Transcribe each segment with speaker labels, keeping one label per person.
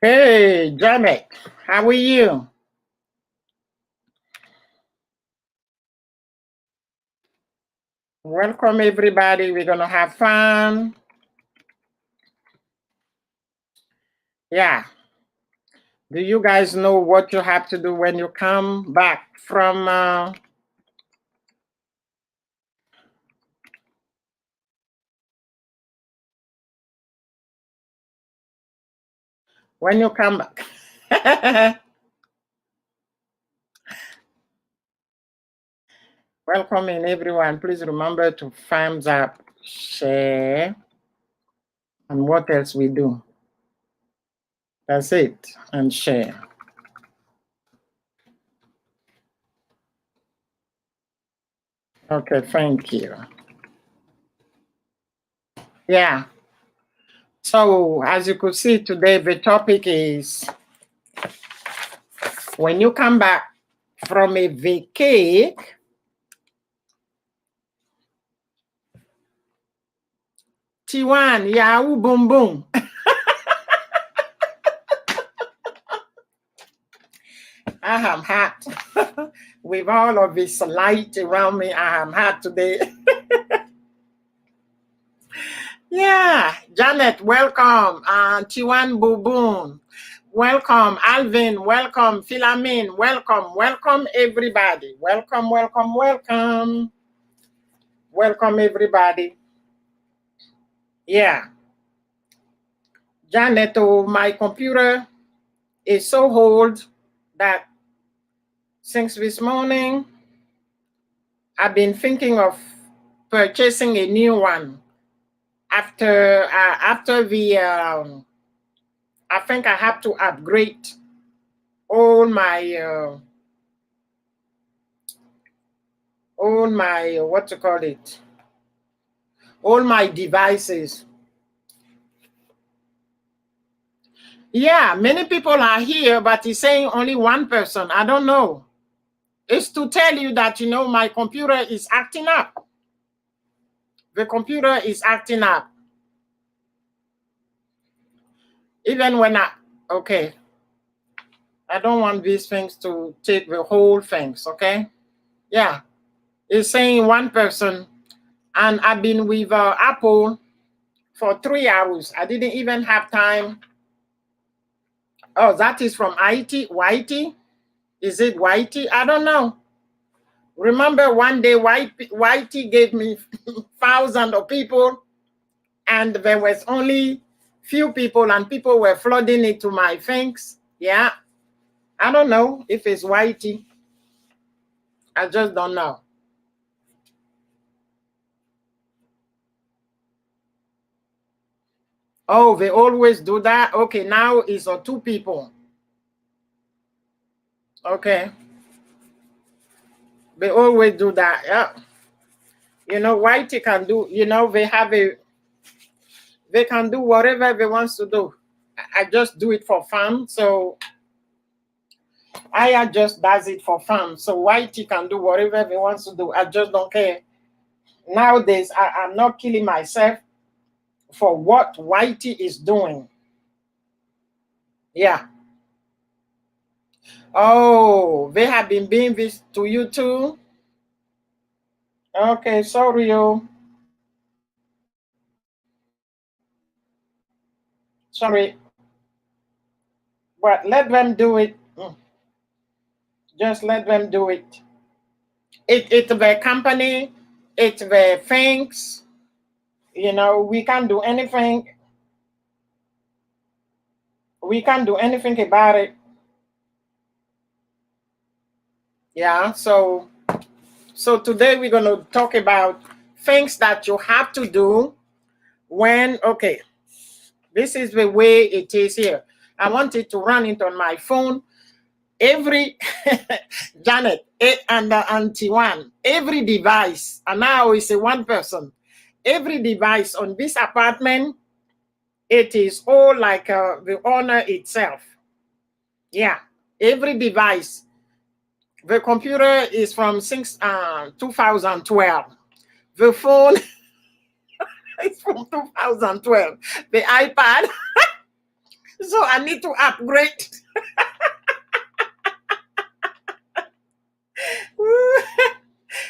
Speaker 1: Hey, Janet, how are you? Welcome, everybody. We're going to have fun. Yeah. Do you guys know what you have to do when you come back from when you come back? Welcome in, everyone. Please remember to thumbs up, share, and what else we do. That's it, and share. Okay, thank you. Yeah. So, as you could see today, the topic is when you come back from a vacay, T1, Yahoo, boom, boom. I am hot. With all of this light around me, I am hot today. Yeah, Janet, welcome. T1, boom, boom. Welcome, Alvin. Welcome, Philamin. Welcome, welcome, everybody. Welcome, welcome, welcome. Welcome, everybody. Yeah. Janet, oh, my computer is so old that since this morning, I've been thinking of purchasing a new one after the I think I have to upgrade all my what to call it, all my devices. Yeah, many people are here, but he's saying only one person. I don't know. It's to tell you that my computer is acting up. The computer is acting up. Even when okay, I don't want these things to take the whole things, okay? Yeah, it's saying one person, and I've been with Apple for 3 hours. I didn't even have time. Oh, that is from IT, Whitey? Is it Whitey? I don't know. Remember one day Whitey gave me thousands of people, and there was only few people, and people were flooding into my things. Yeah, I don't know if it's Whitey. I just don't know. Oh, they always do that? Okay, now it's 2 people. Okay. They always do that. Yeah. Whitey can do, they can do whatever they want to do. I just do it for fun. So I just does it for fun. So Whitey can do whatever they want to do. I just don't care. Nowadays, I'm not killing myself for what Whitey is doing. Yeah. Oh, they have been being this to you too? Okay, sorry, yo. Sorry. But let them do it. Just let them do it. It's the company, it's the things. We can't do anything. We can't do anything about it. Yeah. So today we're gonna talk about things that you have to do when this is the way it is here. I want it to run it on my phone. Every Janet and Auntie One, every device, and now it's a one person. Every device on this apartment, it is all like the owner itself. Yeah, every device. The computer is from 2012. The phone is from 2012. The iPad, So I need to upgrade.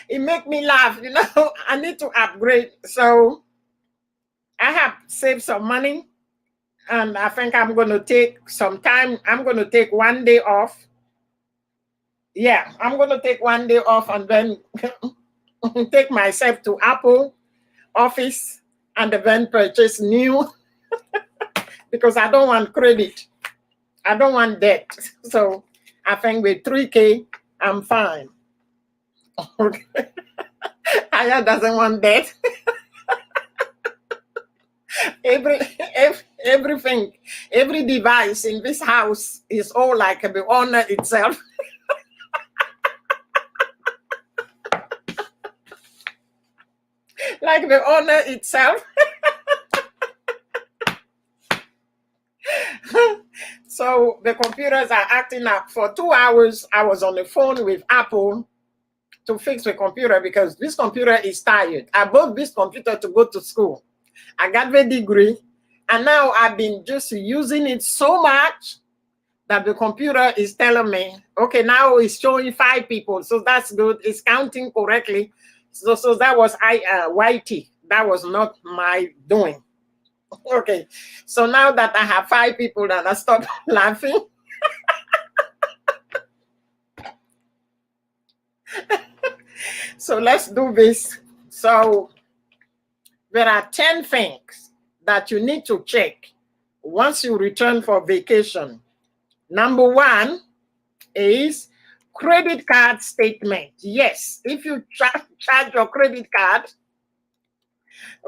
Speaker 1: It make me laugh, you know. I need to upgrade. So I have saved some money, and I think I'm going to take some time. I'm going to take one day off. Yeah, I'm going to take one day off and then take myself to Apple office and then purchase new because I don't want credit. I don't want debt. So I think with 3K, I'm fine. Okay. Aya doesn't want debt. Everything, every device in this house is all like the owner itself. Like the owner itself. So the computers are acting up. For 2 hours, I was on the phone with Apple to fix the computer because this computer is tired. I bought this computer to go to school. I got the degree, and now I've been just using it so much that the computer is telling me, okay, now it's showing 5 people, so that's good. It's counting correctly. So that was YT. That was not my doing. Okay, so now that I have 5 people, that I stop laughing. So let's do this. So there are 10 things that you need to check once you return for vacation. Number 1 is credit card statement. Yes, if you charge your credit card,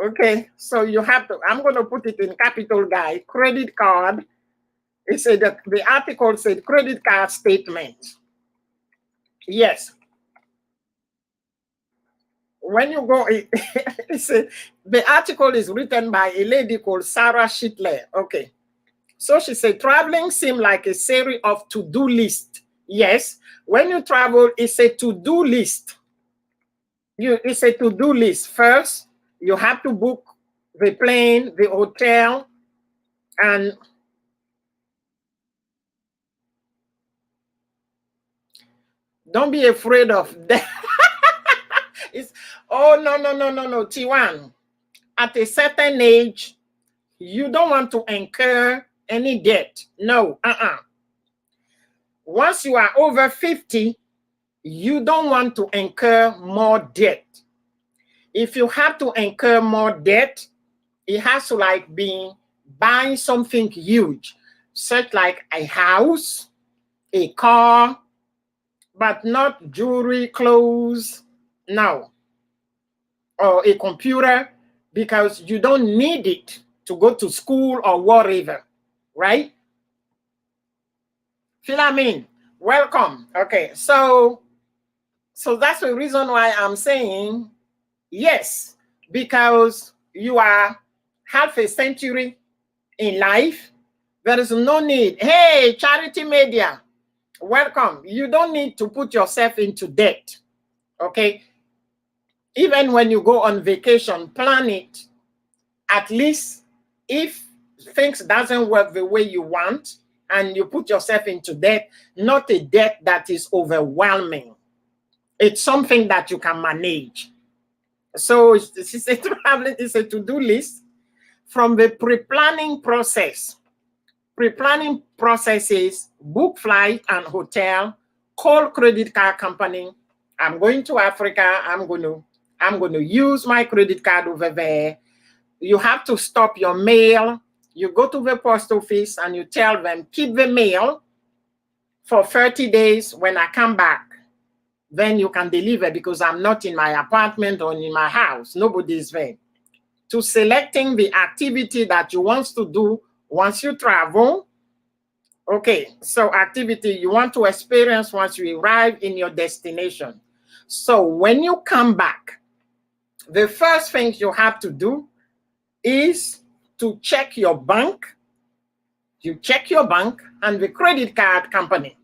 Speaker 1: okay, so you have to, I'm going to put it in capital guy, credit card. It said that the article said credit card statement. Yes. When you go, the article is written by a lady called Sarah Schittler. Okay. So she said, traveling seemed like a series of to-do lists. Yes. When you travel, it's a to-do list. It's a to-do list. First, you have to book the plane, the hotel, and don't be afraid of that. It's, oh, no, T1. At a certain age, you don't want to incur any debt. No, Once you are over 50, you don't want to incur more debt. If you have to incur more debt, it has to like be buying something huge, such like a house, a car, but not jewelry, clothes, no, or a computer, because you don't need it to go to school or whatever, right? Philamin, welcome. Okay, so that's the reason why I'm saying yes, because you are half a century in life. There is no need. Hey, Charity Media, welcome. You don't need to put yourself into debt, okay? Even when you go on vacation, plan it. At least if things doesn't work the way you want and you put yourself into debt, not a debt that is overwhelming. It's something that you can manage. So she said traveling is a to-do list from the pre-planning process. Pre-planning process is book flight and hotel, call credit card company. I'm going to Africa. I'm going to use my credit card over there. You have to stop your mail. You go to the post office and you tell them, keep the mail for 30 days. When I come back, then you can deliver, because I'm not in my apartment or in my house. Nobody is there. To selecting the activity that you want to do once you travel. Okay, so activity you want to experience once you arrive in your destination. So when you come back, the first thing you have to do is to check your bank. You check your bank and the credit card company,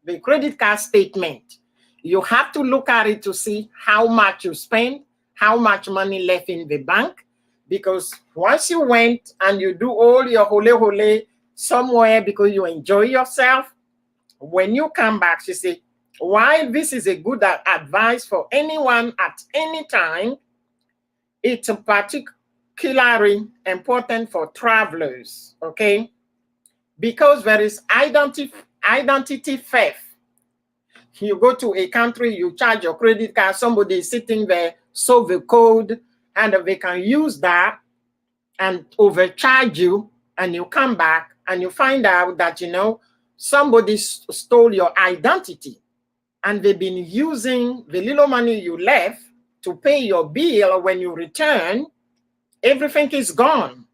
Speaker 1: the credit card statement. You have to look at it to see how much you spend, how much money left in the bank, because once you went and you do all your hole somewhere because you enjoy yourself. When you come back, she said, while this is a good advice for anyone at any time, it's particularly important for travelers, okay? Because there is identity theft. You go to a country, you charge your credit card, somebody is sitting there, solve the code, and they can use that and overcharge you, and you come back and you find out that, you know, somebody stole your identity and they've been using the little money you left to pay your bill. When you return, everything is gone.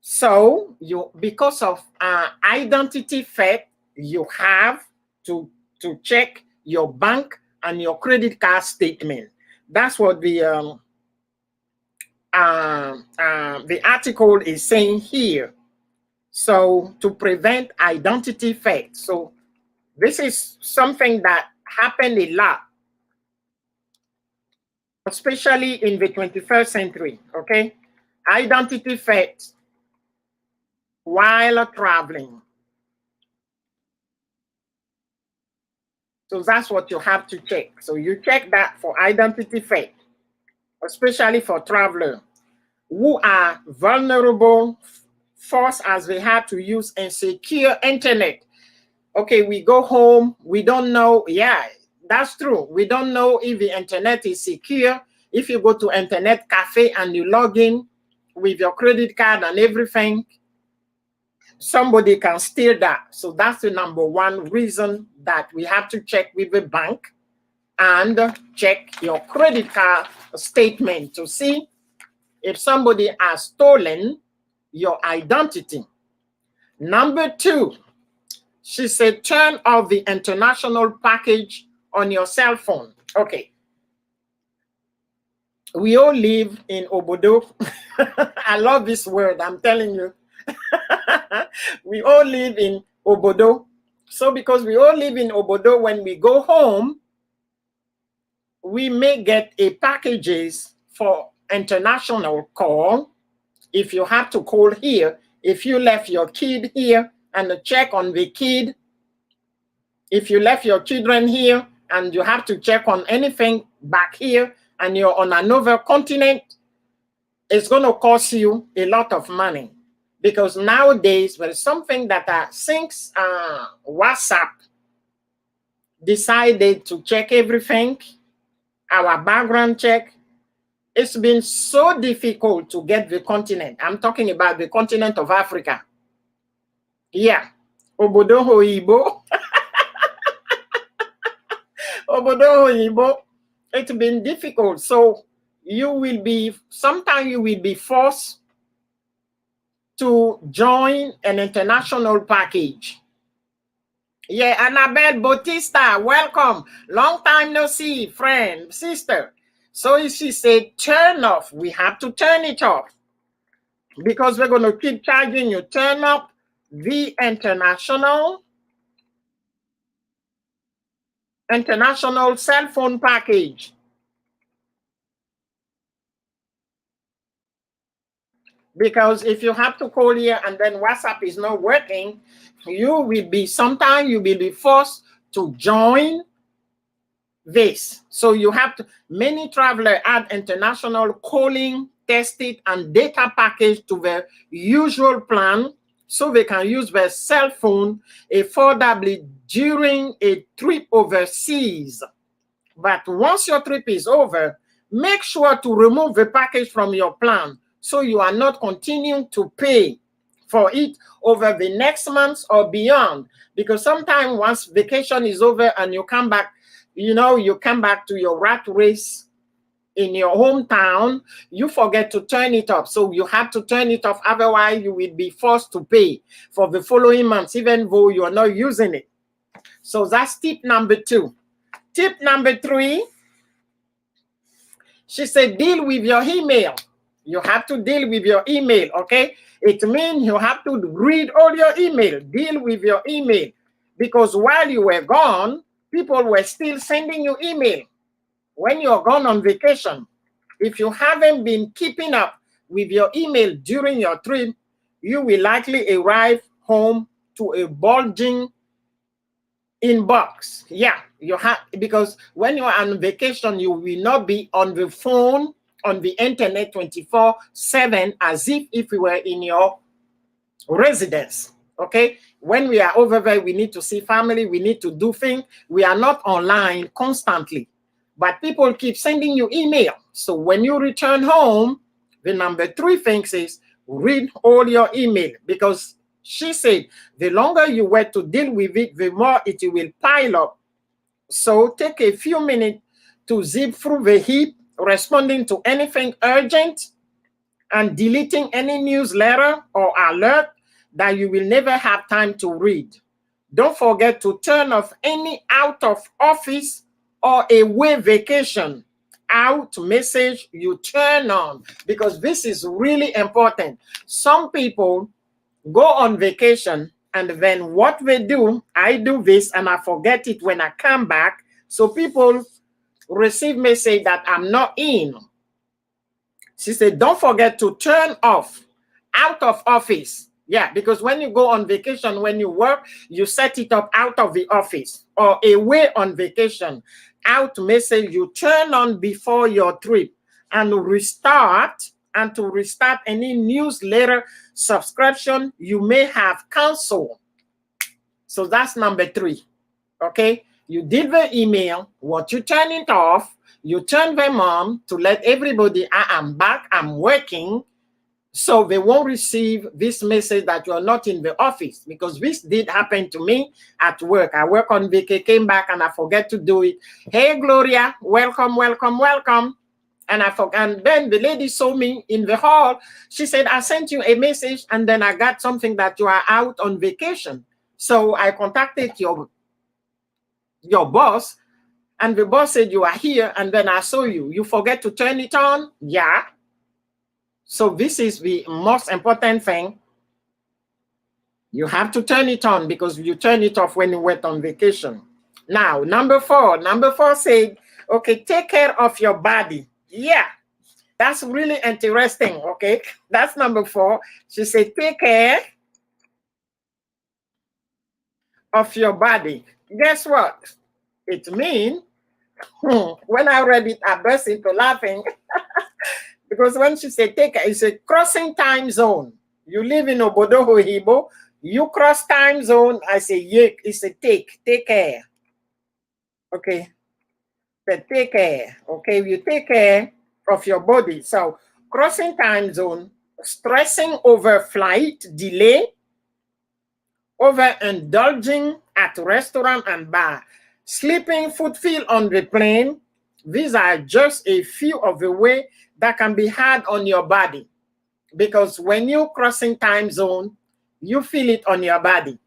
Speaker 1: So because of identity theft, you have to check your bank and your credit card statement. That's what the article is saying here. So to prevent identity theft. So this is something that happened a lot, especially in the 21st century, okay? Identity theft while traveling. So that's what you have to check. So you check that for identity theft, especially for travelers who are vulnerable, forced as they have to use insecure internet. Okay, we go home, we don't know. Yeah, that's true. We don't know if the internet is secure. If you go to internet cafe and you log in with your credit card and everything, somebody can steal that. So that's the number one reason that we have to check with the bank and check your credit card statement to see if somebody has stolen your identity. Number two, she said, turn off the international package on your cell phone. Okay. We all live in Obodo. I love this word, I'm telling you. We all live in Obodo. So because we all live in Obodo, when we go home, we may get a packages for international call. If you have to call here, if you left your kid here and check on the kid, if you left your children here and you have to check on anything back here and you're on another continent, it's going to cost you a lot of money. Because nowadays, there's something that since WhatsApp decided to check everything, our background check, it's been so difficult to get the continent. I'm talking about the continent of Africa. Yeah. Obodo Hoyibo. Obodo Hoyibo. It's been difficult. So sometimes you will be forced to join an international package. Yeah, Annabelle Bautista, welcome. Long time no see, friend, sister. So she said, turn off. We have to turn it off because we're going to keep charging you. Turn up the international cell phone package. Because if you have to call here and then WhatsApp is not working, sometimes you will be forced to join this. So you have to, many travelers add international calling, testing, and data package to their usual plan so they can use their cell phone affordably during a trip overseas. But once your trip is over, make sure to remove the package from your plan so you are not continuing to pay for it over the next month or beyond. Because sometimes once vacation is over and you come back, you come back to your rat race in your hometown, you forget to turn it off. So you have to turn it off. Otherwise, you will be forced to pay for the following months, even though you are not using it. So that's tip number 2. Tip number 3, she said, deal with your email. You have to deal with your email, okay? It means you have to read all your email, deal with your email. Because while you were gone, people were still sending you email. When you're gone on vacation, if you haven't been keeping up with your email during your trip, you will likely arrive home to a bulging inbox. Yeah, you have, because when you are on vacation, you will not be on the phone, on the internet 24/7, as if we were in your residence. Okay, when we are over there, we need to see family, we need to do things. We are not online constantly, but people keep sending you email. So when you return home, the number 3 thing is read all your email, because she said the longer you wait to deal with it, the more it will pile up. So take a few minutes to zip through the heap, responding to anything urgent and deleting any newsletter or alert that you will never have time to read. Don't forget to turn off any out of office or away vacation out message you turn on, because this is really important. Some people go on vacation and then what they do, I do this and I forget it when I come back. So people receive message that I'm not in. She said, don't forget to turn off out of office. Yeah, because when you go on vacation, when you work, you set it up out of the office or away on vacation. Out message you turn on before your trip and restart, and to restart any newsletter subscription you may have canceled. So that's number 3. Okay, you did the email, what you turn it off, you turn them on to let everybody, I am back, I'm working, so they won't receive this message that you're not in the office, because this did happen to me at work. I work on vacation, came back and I forget to do it. Hey, Gloria, welcome, welcome, welcome. And I forgot, and then the lady saw me in the hall. She said, I sent you a message and then I got something that you are out on vacation. So I contacted your boss, and the boss said you are here, and then I saw you. You forget to turn it on? Yeah. So this is the most important thing. You have to turn it on, because you turn it off when you went on vacation. Now, number 4. Number 4 said, okay, take care of your body. Yeah, that's really interesting. Okay, that's number 4. She said, take care of your body. Guess what? It means, when I read it, I burst into laughing. Because when she said take care, it's a crossing time zone. You live in Obodo Oyibo, you cross time zone. I say, yeah, it's a take care. Okay, but take care. Okay, you take care of your body. So crossing time zone, stressing over flight delay, overindulging at restaurant and bar, sleeping footfill on the plane. These are just a few of the ways that can be hard on your body, because when you're crossing time zone, you feel it on your body.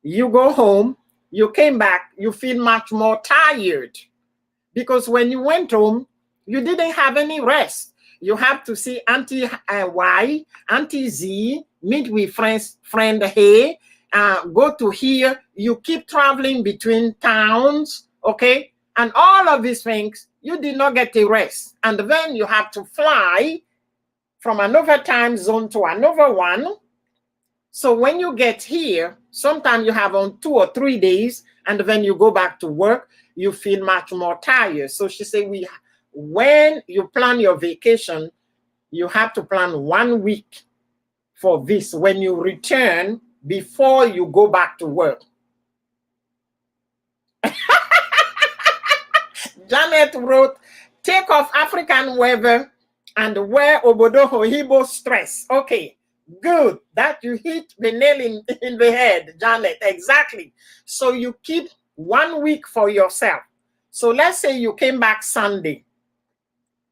Speaker 1: You go home, you came back, you feel much more tired, because when you went home, you didn't have any rest. You have to see Auntie Y, Auntie Z, meet with friend A, go to here. You keep traveling between towns, okay? And all of these things, you did not get a rest. And then you have to fly from another time zone to another one. So when you get here, sometimes you have on 2 or 3 days, and then you go back to work, you feel much more tired. So she said, when you plan your vacation, you have to plan 1 week for this when you return, before you go back to work. Janet wrote, take off African weather and wear Obodo Oyibo stress. Okay, good. That you hit the nail in the head, Janet. Exactly. So you keep 1 week for yourself. So let's say you came back Sunday.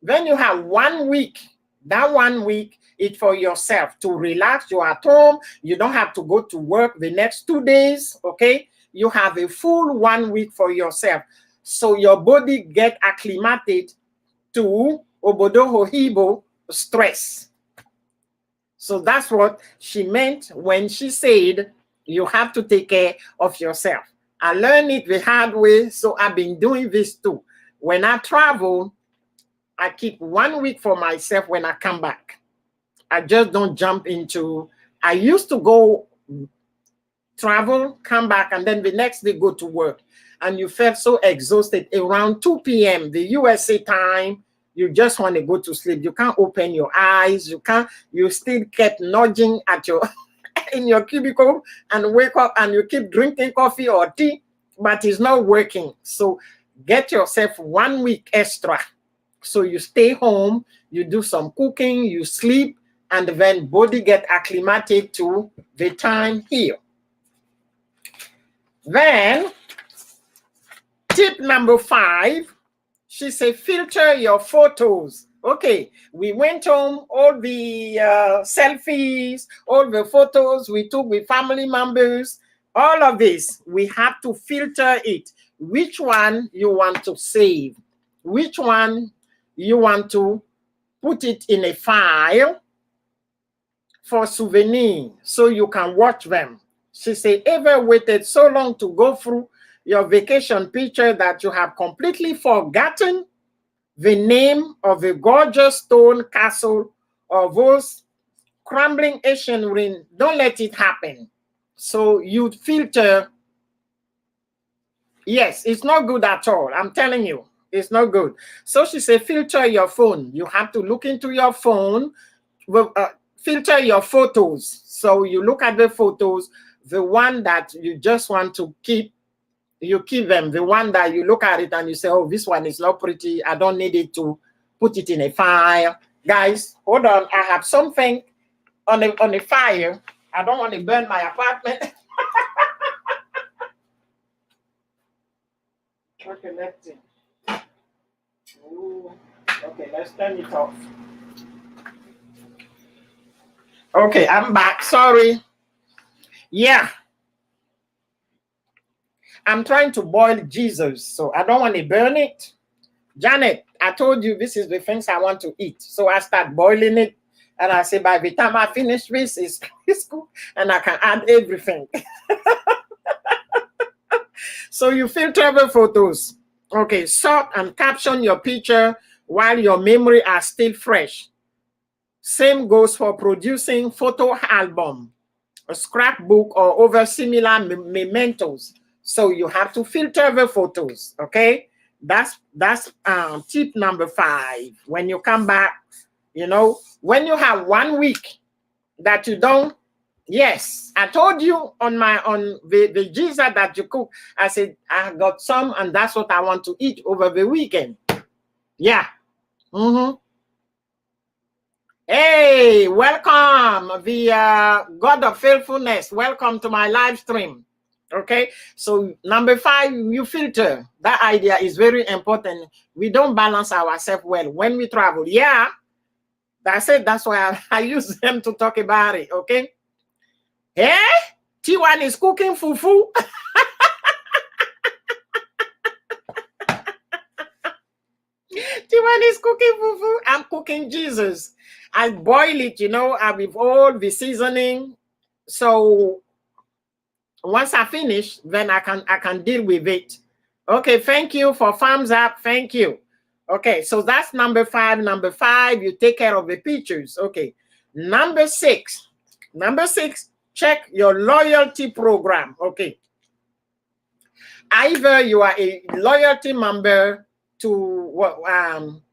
Speaker 1: Then you have 1 week. That 1 week is for yourself to relax. You're at home. You don't have to go to work the next 2 days. Okay. You have a full 1 week for yourself. So your body get acclimated to Obodo Oyibo stress. So that's what she meant when she said you have to take care of yourself. I learned it the hard way, so I've been doing this too. When I travel, I keep 1 week for myself when I come back. I just don't jump into, I used to go travel, come back, and then the next day go to work. And you felt so exhausted around 2 p.m. the USA time, you just want to go to sleep. You can't open your eyes. You still kept nudging at your in your cubicle and wake up and you keep drinking coffee or tea, but it's not working. So get yourself 1 week extra. So you stay home, you do some cooking, you sleep, and then body get acclimated to the time here. Then tip number 5, she said, filter your photos. Okay, we went home, all the selfies, all the photos we took with family members, all of this, we have to filter it. Which one you want to save? Which one you want to put it in a file for souvenir so you can watch them? She said, ever waited so long to go through your vacation picture that you have completely forgotten the name of the gorgeous stone castle or those crumbling Asian ruins? Don't let it happen. So you filter. Yes, it's not good at all. I'm telling you, it's not good. So she said, filter your phone. You have to look into your phone, filter your photos. So you look at the photos, the one that you just want to keep, you keep them. The one that you look at it and you say, oh, this one is not pretty, I don't need it to put it in a file. Guys, hold on, I have something on a fire. I don't want to burn my apartment. Okay, let's see. Ooh, okay, let's turn it off. Okay, I'm back, sorry. Yeah. I'm trying to boil Jesus, so I don't want to burn it. Janet, I told you this is the things I want to eat. So I start boiling it, and I say by the time I finish this, it's cool, and I can add everything. So you filter the photos. Okay, sort and caption your picture while your memory are still fresh. Same goes for producing photo album, a scrapbook, or over similar mementos. So you have to filter the photos, okay? That's tip number 5. When you come back, you know, when you have 1 week that you don't, yes, I told you on the Jesus that you cook, I said, I got some and that's what I want to eat over the weekend. Yeah. Hey, welcome, the God of Faithfulness. Welcome to my live stream. Okay, so number 5, you filter. That idea is very important. We don't balance ourselves well when we travel. Yeah, that's it. That's why I use them to talk about it. Okay. Hey, T1 is cooking fufu. T1 is cooking fufu. I'm cooking Jesus. I boil it, you know, with all the seasoning. So once I finish, then I can deal with it. Okay, thank you for thumbs up. Thank you. Okay, so that's number 5. Number 5, you take care of the pictures. Okay, number 6. Number 6, check your loyalty program. Okay, either you are a loyalty member to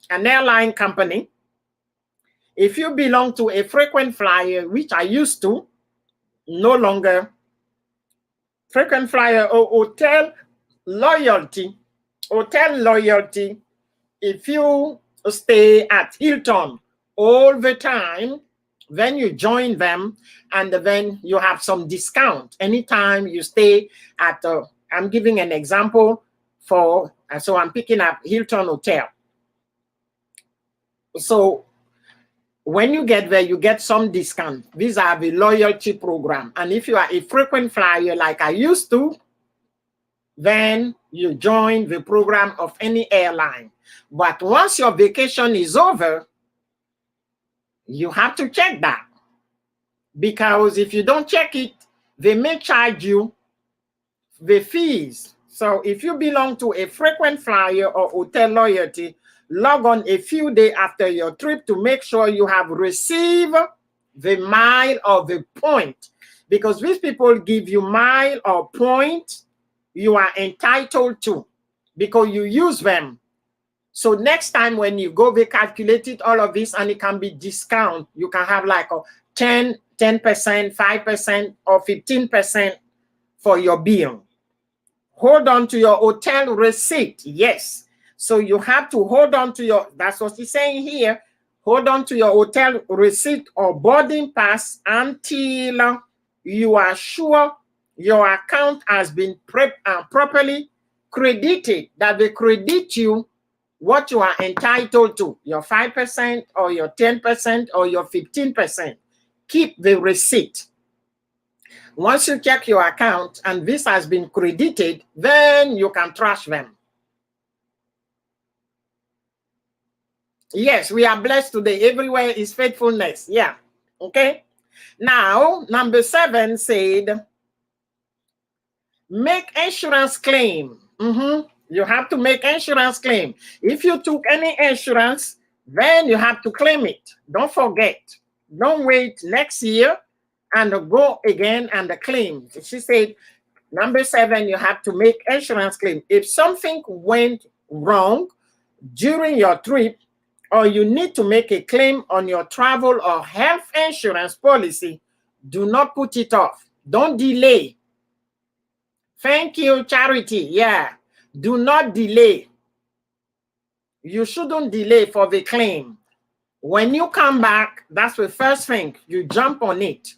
Speaker 1: an airline company. If you belong to a frequent flyer, which I used to, no longer. Frequent flyer or hotel loyalty. Hotel loyalty, if you stay at Hilton all the time, then you join them and then you have some discount. Anytime you stay at, I'm giving an example for, so I'm picking up Hilton Hotel. So when you get there, you get some discount. These are the loyalty program. And if you are a frequent flyer like I used to, then you join the program of any airline. But once your vacation is over, you have to check that. Because if you don't check it, they may charge you the fees. So if you belong to a frequent flyer or hotel loyalty, log on a few days after your trip to make sure you have received the mile or the point. because these people give you mile or point you are entitled to because you use them. So next time when you go, they calculated all of this and it can be discount. You can have like a 10%, 5% or 15% for your bill. Hold on to your hotel receipt. Yes. So you have to hold on to your, that's what he's saying here. Hold on to your hotel receipt or boarding pass until you are sure your account has been properly credited, that they credit you what you are entitled to, your 5% or your 10% or your 15%. Keep the receipt. Once you check your account and this has been credited, then you can trash them. Yes, we are blessed today. Everywhere is faithfulness. Yeah. Okay. Now, number 7 said, make insurance claim. You have to make insurance claim. If you took any insurance, then you have to claim it. Don't forget. Don't wait next year and go again and claim. She said, number 7, you have to make insurance claim. If something went wrong during your trip, or you need to make a claim on your travel or health insurance policy, do not put it off. Don't delay. Thank you, Charity. Yeah. Do not delay. You shouldn't delay for the claim. When you come back, that's the first thing. You jump on it.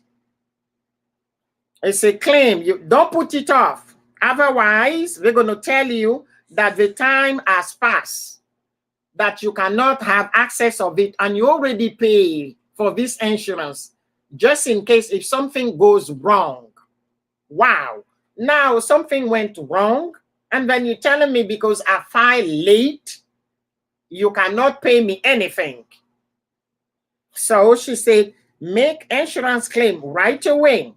Speaker 1: It's a claim. You don't put it off. Otherwise, we're going to tell you that the time has passed, that you cannot have access of it, and you already pay for this insurance just in case if something goes wrong. Wow. Now something went wrong, and then you're telling me because I filed late, you cannot pay me anything. So she said, make insurance claim right away,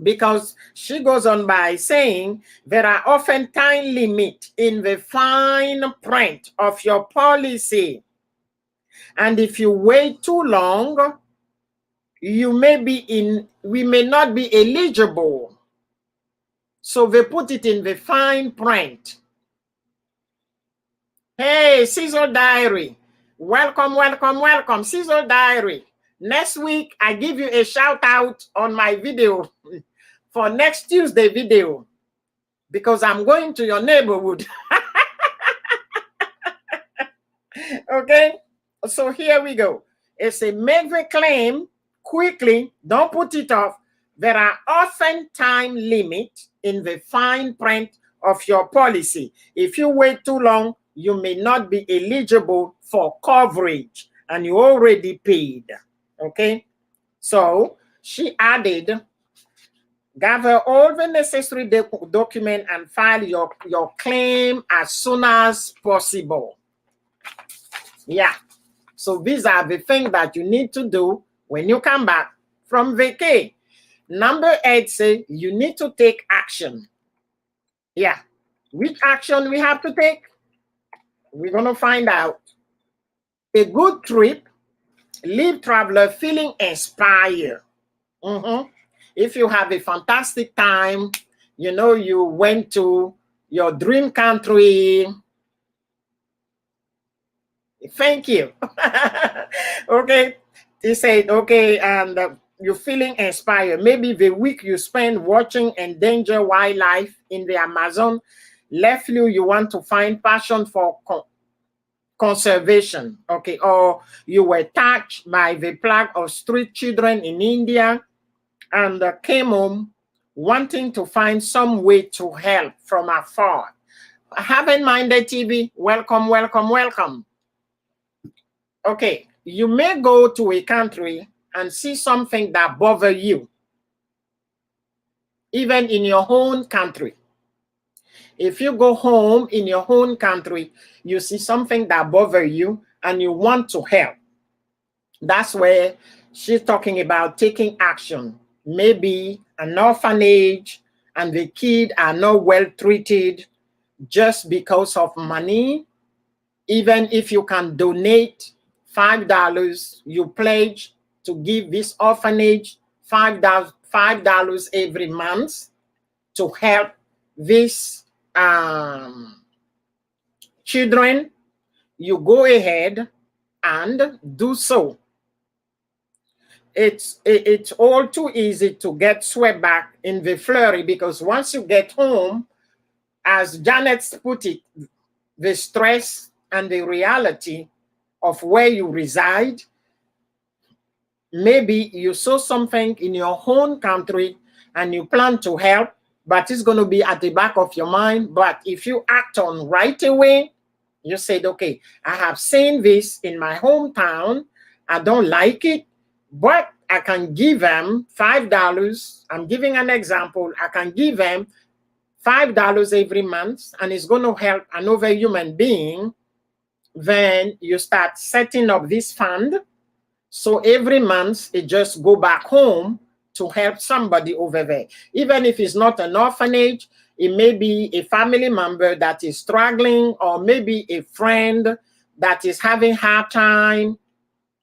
Speaker 1: because she goes on by saying there are often time limit in the fine print of your policy. And if you wait too long, we may not be eligible. So they put it in the fine print. Hey, Cecil Diary. Welcome, welcome, welcome. Cecil Diary. Next week, I give you a shout out on my video for next Tuesday video, because I'm going to your neighborhood. Okay, so here we go. It's a make the claim quickly. Don't put it off. There are often time limit in the fine print of your policy. If you wait too long, you may not be eligible for coverage, and you already paid. Okay, so she added, gather all the necessary document and file your claim as soon as possible. Yeah, so these are the things that you need to do when you come back from vacay. Number 8 say you need to take action. Yeah, which action we have to take? We're going to find out. A good trip, leave traveler feeling inspired. If you have a fantastic time, you know, you went to your dream country. Thank you. Okay, he said, okay, and you're feeling inspired. Maybe the week you spend watching endangered wildlife in the Amazon left you want to find passion for conservation. Okay, or you were touched by the plague of street children in India and came home wanting to find some way to help from afar. Haven't Minded TV, welcome, welcome, welcome. Okay, you may go to a country and see something that bothers you, even in your own country. If you go home in your own country, you see something that bothers you and you want to help. That's where she's talking about taking action. Maybe an orphanage and the kids are not well treated just because of money. Even if you can donate $5, you pledge to give this orphanage $5 $5 every month to help these children, you go ahead and do so. It's all too easy to get swept back in the flurry, because once you get home, as Janet put it, the stress and the reality of where you reside, maybe you saw something in your own country and you plan to help, but it's going to be at the back of your mind. But if you act on right away, you said, okay, I have seen this in my hometown, I don't like it, but I can give them $5. I'm giving an example. I can give them $5 every month, and it's going to help another human being. Then you start setting up this fund. So every month it just go back home to help somebody over there. Even if it's not an orphanage, it may be a family member that is struggling, or maybe a friend that is having hard time,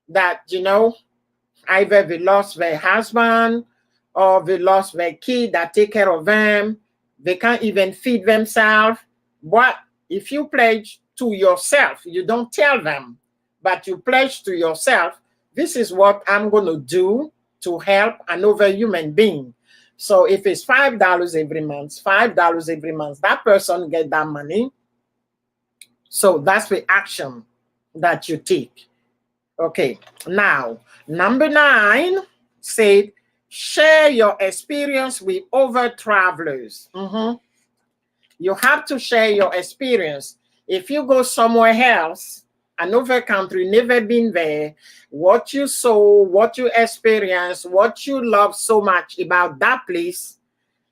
Speaker 1: that, you know, either they lost their husband or they lost their kid that take care of them. They can't even feed themselves. But if you pledge to yourself, you don't tell them, but you pledge to yourself, this is what I'm going to do to help another human being. So if it's $5 every month, $5 every month, that person get that money. So that's the action that you take. Okay, now, number 9 said, share your experience with other travelers. You have to share your experience. If you go somewhere else, another country, never been there, what you saw, what you experienced, what you love so much about that place,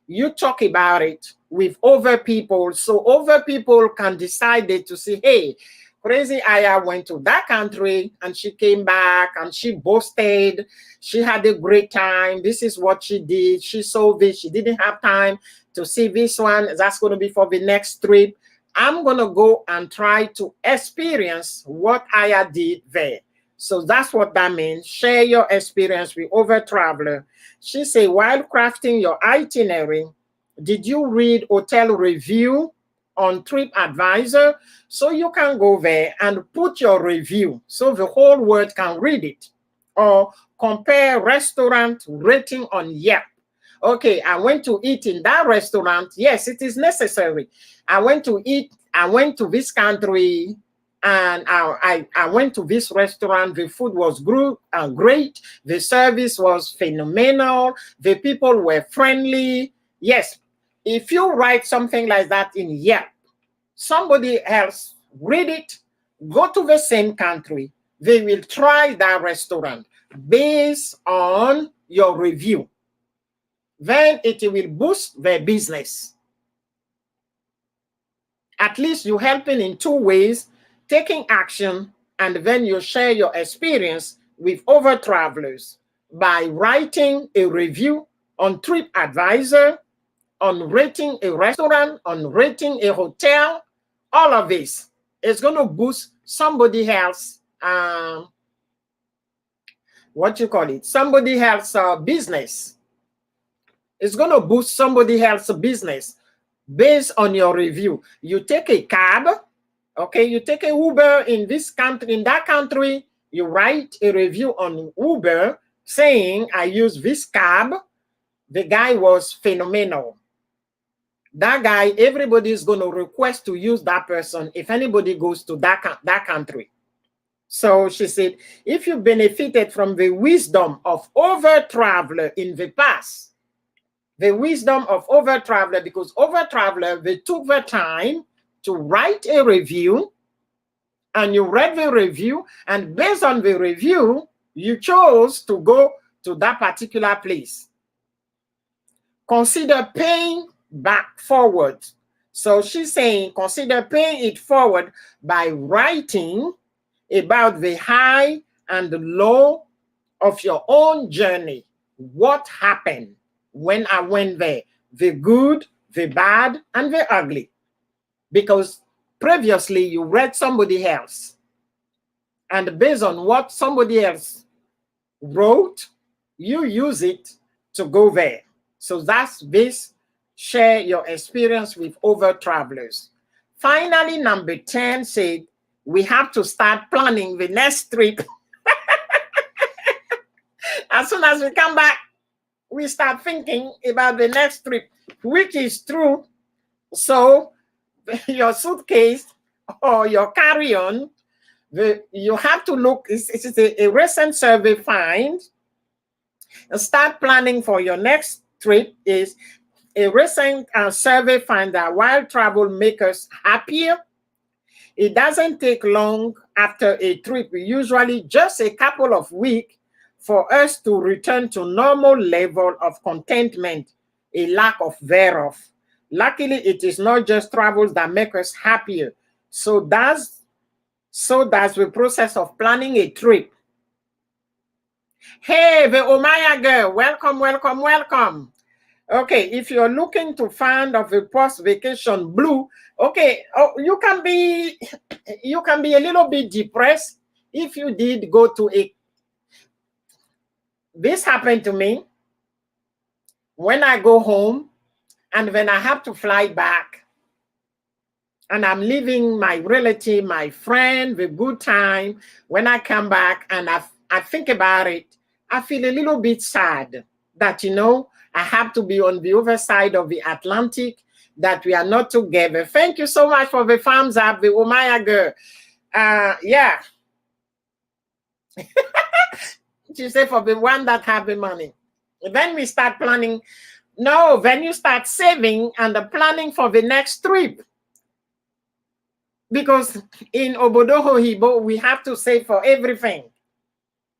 Speaker 1: you talk about it with other people, so other people can decide to say, hey, Crazy Aya went to that country and she came back and she boasted, she had a great time, this is what she did, she saw this, she didn't have time to see this one, that's going to be for the next trip. I'm going to go and try to experience what Aya did there. So that's what that means. Share your experience with other traveler. She said, while crafting your itinerary, did you read hotel review on TripAdvisor? So you can go there and put your review so the whole world can read it. Or compare restaurant rating on Yelp. Okay, I went to eat in that restaurant. Yes, it is necessary. I went to this country, and I went to this restaurant. The food was great. The service was phenomenal. The people were friendly. Yes, if you write something like that in Yelp, somebody else read it, go to the same country, they will try that restaurant based on your review. Then it will boost their business. At least you're helping in 2 ways, taking action, and then you share your experience with other travelers by writing a review on TripAdvisor, on rating a restaurant, on rating a hotel. All of this is going to boost somebody else, somebody else business. It's going to boost somebody else's business based on your review. You take a cab, okay, you take a Uber in this country, in that country, you write a review on Uber saying, I use this cab, the guy was phenomenal. That guy, everybody is going to request to use that person if anybody goes to that country. So she said, if you benefited from the wisdom of other traveler in the past, the wisdom of other traveler, because other traveler, they took their time to write a review, and you read the review, and based on the review, you chose to go to that particular place. Consider paying back forward. So she's saying, consider paying it forward by writing about the high and the low of your own journey. What happened when I went there? The good, the bad, and the ugly. Because previously you read somebody else, and based on what somebody else wrote, you use it to go there. So that's this. Share your experience with other travelers. Finally, number 10 said, we have to start planning the next trip. As soon as we come back, we start thinking about the next trip, which is true. So your suitcase or your carry-on, you have to look, it's a recent survey find, start planning for your next trip is a recent survey find that while travel makes us happier, it doesn't take long after a trip, usually just a couple of weeks, for us to return to normal level of contentment, a lack of thereof. Luckily, it is not just travels that make us happier. So that's the process of planning a trip. Hey, the Omaya girl, welcome, welcome, welcome. Okay, if you're looking to find of a post-vacation blue, okay, you can be a little bit depressed if you did go to a. This happened to me when I go home and when I have to fly back and I'm leaving my relative, my friend, the good time. When I come back and I think about it, I feel a little bit sad that, I have to be on the other side of the Atlantic, that we are not together. Thank you so much for the thumbs up, the Omaya girl. Yeah. She said for the one that have the money. Then we start planning. No, then you start saving and the planning for the next trip. Because in Obodo Oyibo, we have to save for everything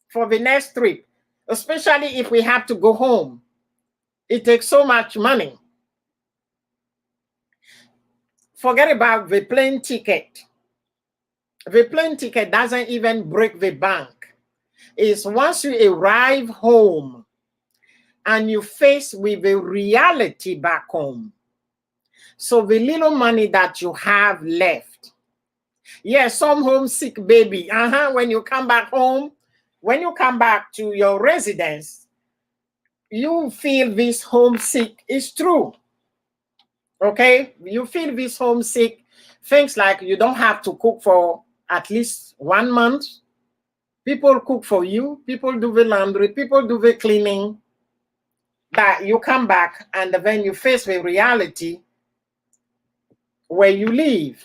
Speaker 1: for the next trip, especially if we have to go home. It takes so much money. Forget about the plane ticket. The plane ticket doesn't even break the bank. It's once you arrive home and you face with the reality back home. So the little money that you have left. Yes, some homesick baby. When you come back home, when you come back to your residence, you feel this homesick. It's true. Okay? You feel this homesick. Things like you don't have to cook for at least 1 month. People cook for you. People do the laundry. People do the cleaning. That you come back and then you face the reality where you live.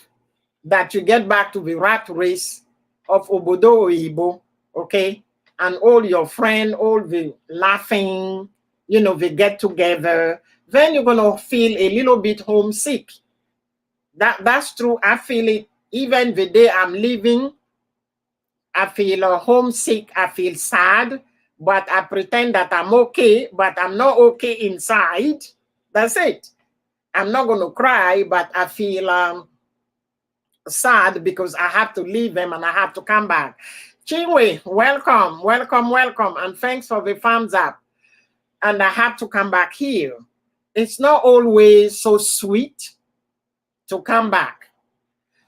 Speaker 1: That you get back to the rat race of Obodo Oyibo. Okay? And all your friends, all the laughing, they get together, then you're going to feel a little bit homesick. That's true. I feel it even the day I'm leaving. I feel homesick. I feel sad, but I pretend that I'm okay, but I'm not okay inside. That's it. I'm not going to cry, but I feel sad because I have to leave them and I have to come back. Chinwe, welcome, welcome, welcome, and thanks for the thumbs up. And I have to come back here. It's not always so sweet to come back.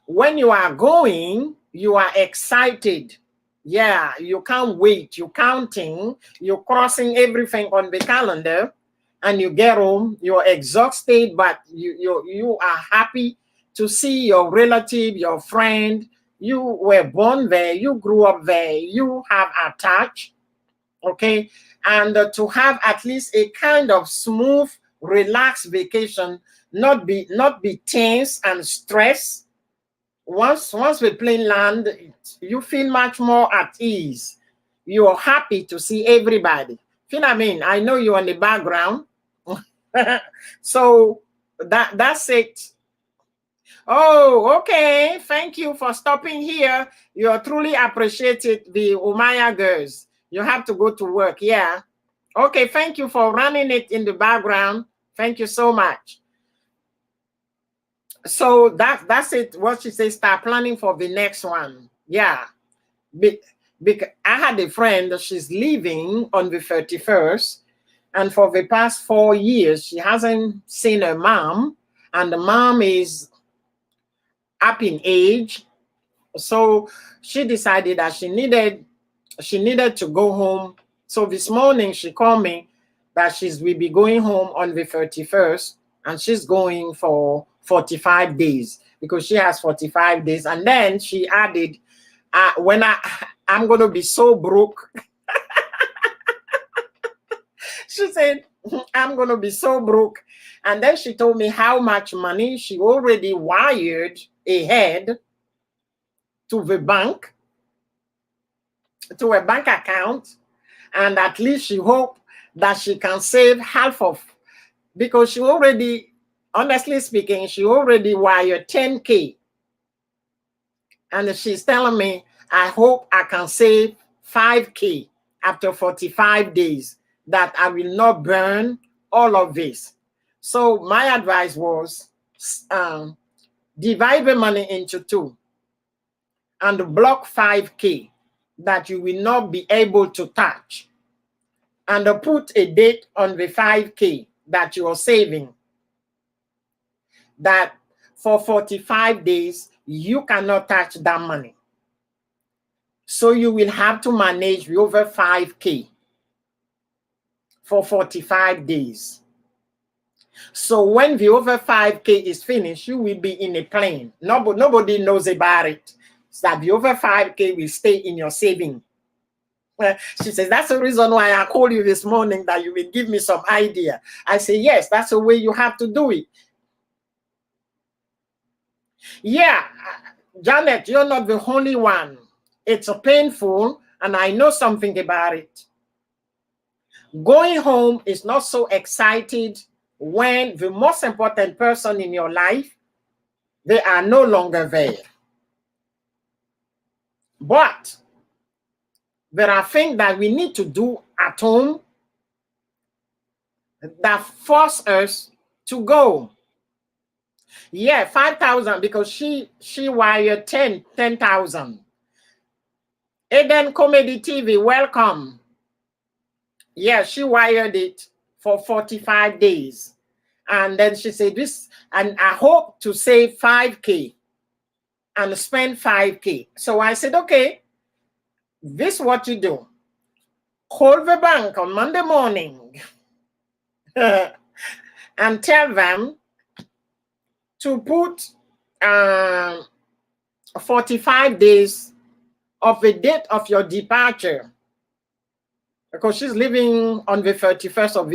Speaker 1: When you are going, you are excited. Yeah, you can't wait. You're counting. You're crossing everything on the calendar. And you get home. You're exhausted, but you are happy to see your relative, your friend. You were born there. You grew up there. You have attached. Okay, and to have at least a kind of smooth, relaxed vacation, not be tense and stressed. Once the plane land, you feel much more at ease. You are happy to see everybody. Feel I mean? I know you're in the background, so that's it. Oh, okay. Thank you for stopping here. You're truly appreciated, the Omaya girls. You have to go to work. Yeah. Okay. Thank you for running it in the background. Thank you so much. So that's it. What she says, start planning for the next one. Yeah. Because I had a friend, she's leaving on the 31st. And for the past 4 years, she hasn't seen her mom. And the mom is up in age. So she decided that she needed to go home. So this morning she called me that will be going home on the 31st, and she's going for 45 days because she has 45 days. And then she added, when I'm going to be so broke. She said, I'm going to be so broke. And then she told me how much money she already wired ahead to the bank, to a bank account. And at least she hoped that she can save half of, because she already, honestly speaking, she already wired 10K. And she's telling me, I hope I can save 5K after 45 days, that I will not burn all of this. So my advice was, divide the money into two and block 5K that you will not be able to touch, and put a date on the 5K that you are saving, that for 45 days, you cannot touch that money. So you will have to manage over 5K for 45 days. So when the over 5K is finished, you will be in a plane. Nobody knows about it. So that the over 5K will stay in your saving. She says, that's the reason why I called you this morning, that you will give me some idea. I say, yes, that's the way you have to do it. Yeah, Janet, you're not the only one. It's painful, and I know something about it. Going home is not so excited when the most important person in your life, they are no longer there. But there are things that we need to do at home that force us to go. Yeah, 5,000, because she wired 10,000. Eden Comedy TV, welcome. Yeah, she wired it for 45 days. And then she said this, and I hope to save 5K and spend 5K. So I said, okay, this is what you do. Call the bank on Monday morning and tell them to put 45 days of the date of your departure, because she's leaving on the 31st of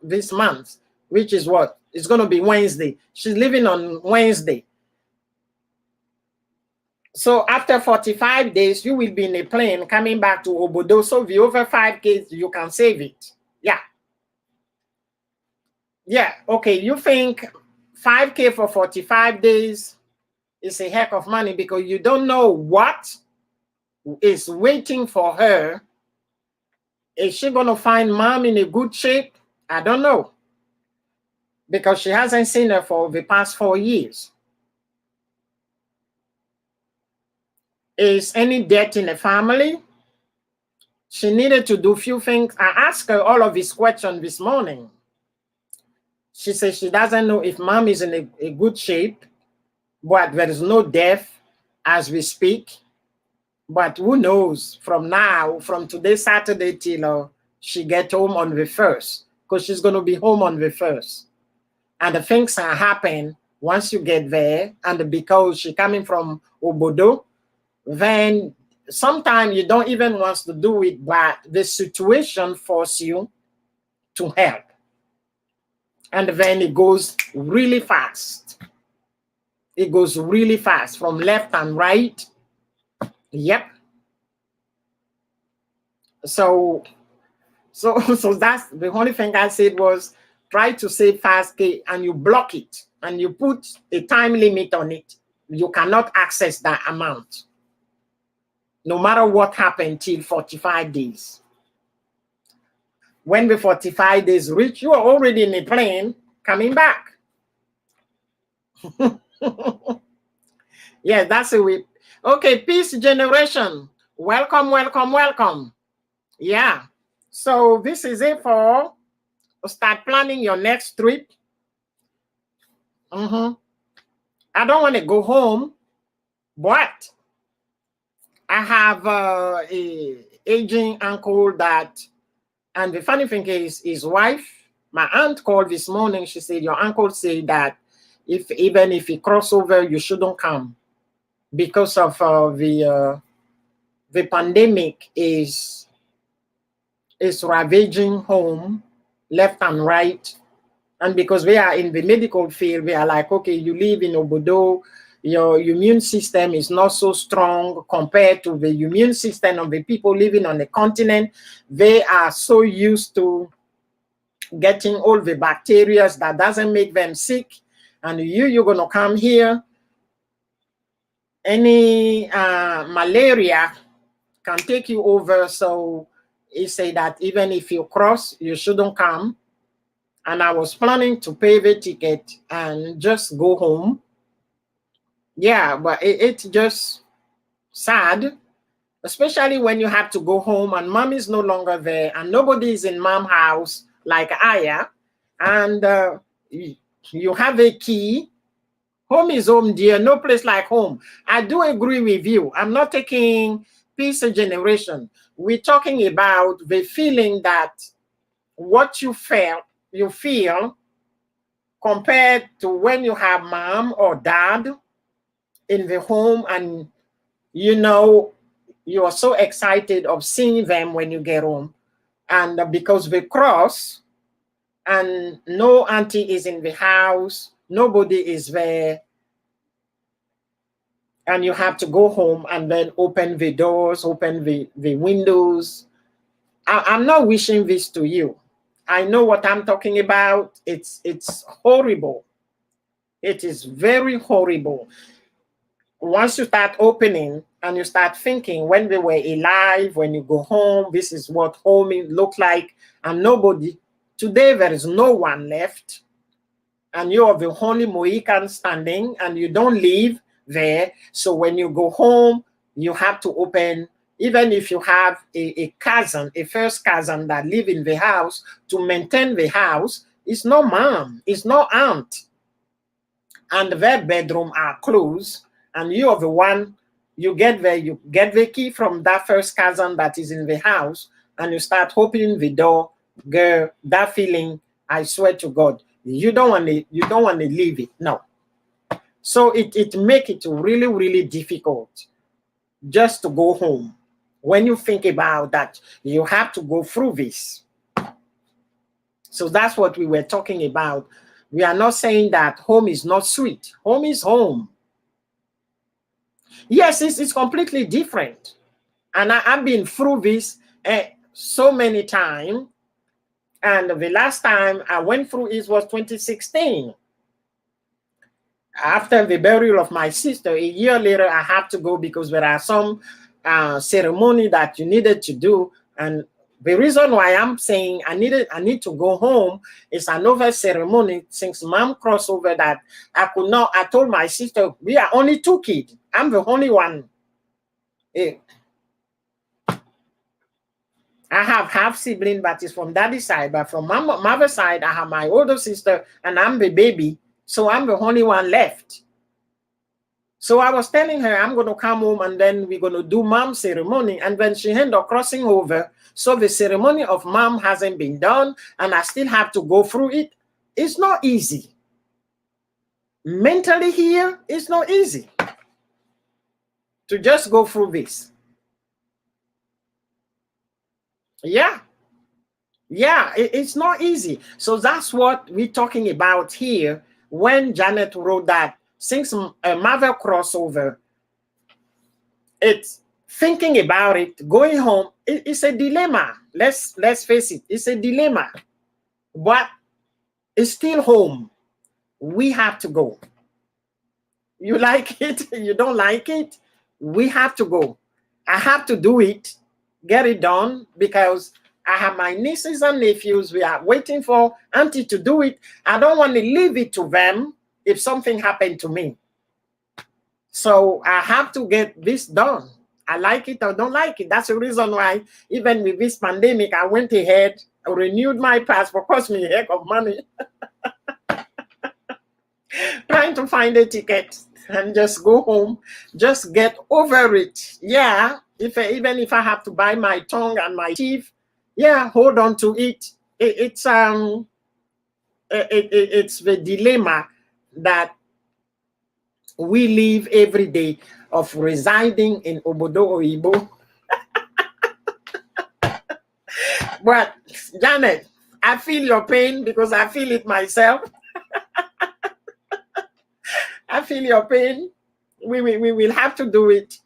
Speaker 1: this month, which is what? It's going to be Wednesday. She's leaving on Wednesday. So after 45 days, you will be in a plane coming back to Obodo. So the over 5K, you can save it. Yeah. Yeah. Okay. You think 5K for 45 days is a heck of money, because you don't know what is waiting for her. Is she going to find mom in a good shape? I don't know, because she hasn't seen her for the past 4 years. Is any debt in the family? She needed to do a few things. I asked her all of these questions this morning. She says she doesn't know if mom is in a good shape, but there is no death as we speak. But who knows from now, from today, Saturday, till she gets home on the 1st, because she's going to be home on the 1st. And the things are happening once you get there. And because she's coming from Obodo, then sometimes you don't even want to do it, but the situation forces you to help. And then it goes really fast. It goes really fast from left and right. Yep. So that's the only thing I said was, try to save 5K and you block it and you put a time limit on it. You cannot access that amount, no matter what happened, till 45 days. When the 45 days reach, you are already in a plane coming back. Yeah, that's a way. Okay, Peace Generation. Welcome, welcome, welcome. Yeah. So this is it for start planning your next trip. I don't want to go home, but I have a aging uncle that And the funny thing is, his wife, my aunt called this morning. She said, your uncle said that even if he cross over, you shouldn't come because of the pandemic is ravaging home left and right. And because we are in the medical field, we are like, okay, you live in Obodo, your immune system is not so strong compared to the immune system of the people living on the continent. They are so used to getting all the bacteria that doesn't make them sick. And you're going to come here, any malaria can take you over. So he said that even if you cross, you shouldn't come. And I was planning to pay the ticket and just go home. Yeah, but it's just sad, especially when you have to go home and mom is no longer there and nobody is in mom's house like Aya, and you have a key. Home is home, dear. No place like home. I do agree with you. I'm not taking peace and generation. We're talking about the feeling that what you feel compared to when you have mom or dad in the home, and you know you are so excited of seeing them when you get home. And because they cross and no auntie is in the house, nobody is there, and you have to go home and then open the doors, open the windows. I'm not wishing this to you. I know what I'm talking about. It's horrible. It is very horrible. Once you start opening and you start thinking when they were alive, when you go home, this is what home looked like, and nobody, today there is no one left, and you are the only Mohican standing, and you don't live there. So when you go home, you have to open, even if you have a cousin, a first cousin that live in the house to maintain the house, it's no mom, it's no aunt, and their bedroom are closed, and you are the one, you get there, you get the key from that first cousin that is in the house, and you start opening the door. Girl, that feeling, I swear to God, you don't want to leave it. No. So it make it really, really difficult just to go home. When you think about that, you have to go through this. So that's what we were talking about. We are not saying that home is not sweet. Home is home. Yes, it's completely different. And I've been through this so many times. And the last time I went through it was 2016. After the burial of my sister, a year later, I had to go because there are some ceremony that you needed to do. And the reason why I'm saying I need to go home is another ceremony. Since mom crossed over, that I could not, I told my sister, we are only 2 kids. I'm the only one. I have half sibling that is from daddy's side, but from mother's side, I have my older sister and I'm the baby. So I'm the only one left. So I was telling her, I'm going to come home and then we're going to do mom's ceremony. And then she ended up crossing over. So the ceremony of mom hasn't been done and I still have to go through it. It's not easy. Mentally here, it's not easy to just go through this. Yeah. Yeah, it's not easy. So that's what we're talking about here. When Janet wrote that, since a mother crossover, it's thinking about it, going home, it's a dilemma. Let's face it, it's a dilemma. But it's still home. We have to go. You like it, you don't like it, we have to go. I have to do it, get it done, because I have my nieces and nephews. We are waiting for auntie to do it. I don't want to leave it to them if something happened to me. So I have to get this done. I like it or don't like it. That's the reason why, even with this pandemic, I went ahead, renewed my passport, cost me a heck of money. Trying to find a ticket and just go home, just get over it. Yeah, even if I have to buy my tongue and my teeth, Yeah, hold on to it. It's the dilemma that we live every day of residing in Obodo Oyibo. But Janet, I feel your pain because I feel it myself. I feel your pain. We will have to do it.